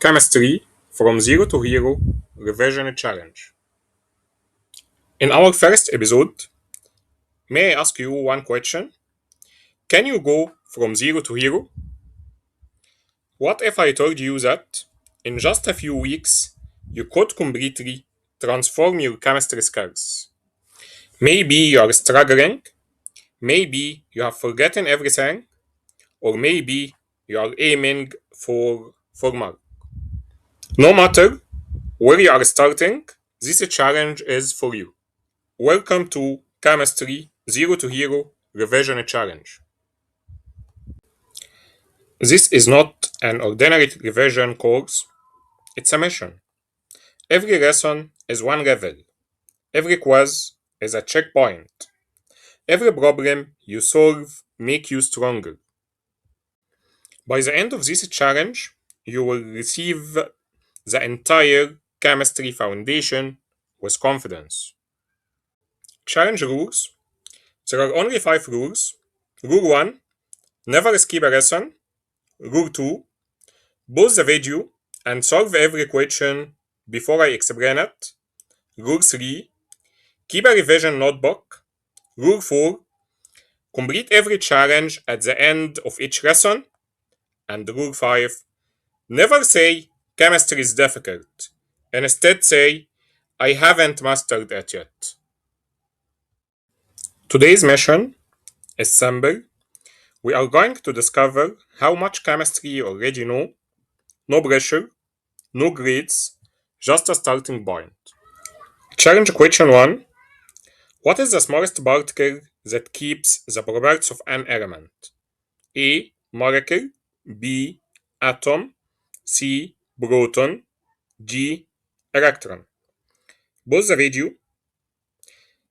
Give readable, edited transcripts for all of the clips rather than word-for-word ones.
Chemistry from Zero to Hero Revision Challenge. In our first episode, may I ask you one question? Can you go from zero to hero? What if I told you that in just a few weeks you could completely transform your chemistry skills? Maybe you are struggling, maybe you have forgotten everything, or maybe you are aiming for mark. No matter where you are starting, this challenge is for you. Welcome to Chemistry Zero to Hero Revision Challenge. This is not an ordinary revision course, it's a mission. Every lesson is one level, every quiz is a checkpoint, every problem you solve make you stronger. By the end of this challenge, you will receive the entire chemistry foundation with confidence. Challenge rules. There are only 5 rules. Rule 1. Never skip a lesson. Rule 2. Pause the video and solve every question before I explain it. Rule 3. Keep a revision notebook. Rule 4. Complete every challenge at the end of each lesson. And Rule 5. Never say chemistry is difficult. Instead say, I haven't mastered it yet. Today's mission is simple. We are going to discover how much chemistry you already know. No pressure, no grades, just a starting point. Challenge question 1. What is the smallest particle that keeps the properties of an element? A. Molecule. B. Atom. C. Proton. D. Electron. Pause the video.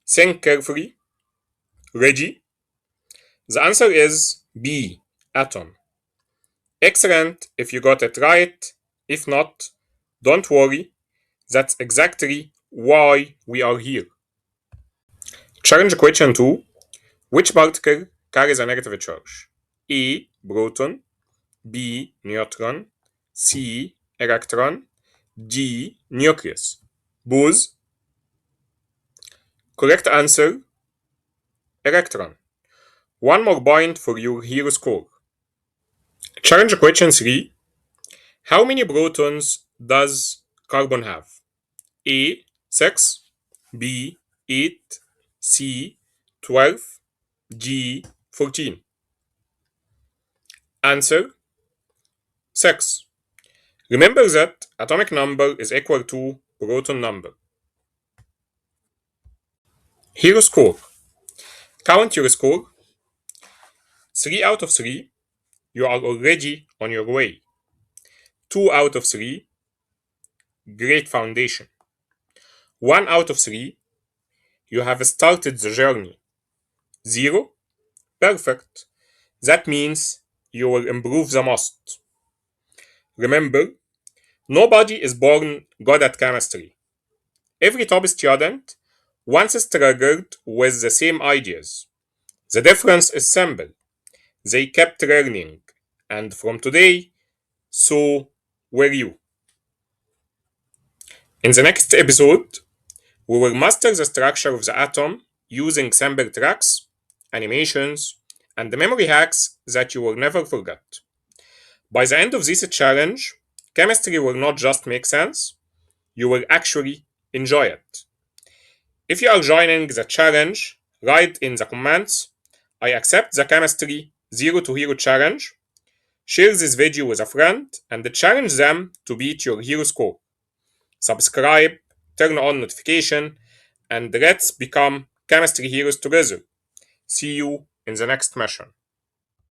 Think carefully. Ready? The answer is B. Atom. Excellent if you got it right. If not, don't worry. That's exactly why we are here. Challenge question 2. Which particle carries a negative charge? A. Proton. B. Neutron. C. Electron. D. Nucleus. Buzz. Correct answer. Electron. One more point for your hero score. Challenge question 3. How many protons does carbon have? A. 6. B. 8. C. 12. D. 14. Answer. 6. Remember that atomic number is equal to proton number. Hero score. Count your score. 3 out of 3. You are already on your way. 2 out of 3. Great foundation. 1 out of 3. You have started the journey. 0. Perfect. That means you will improve the most. Remember, nobody is born good at chemistry. Every top student once struggled with the same ideas. The difference is simple. They kept learning, and from today, so will you. In the next episode, we will master the structure of the atom using simple tricks, animations, and the memory hacks that you will never forget. By the end of this challenge, chemistry will not just make sense, you will actually enjoy it. If you are joining the challenge, write in the comments, I accept the Chemistry Zero to Hero challenge. Share this video with a friend and challenge them to beat your hero score. Subscribe, turn on notification, and let's become chemistry heroes together. See you in the next mission.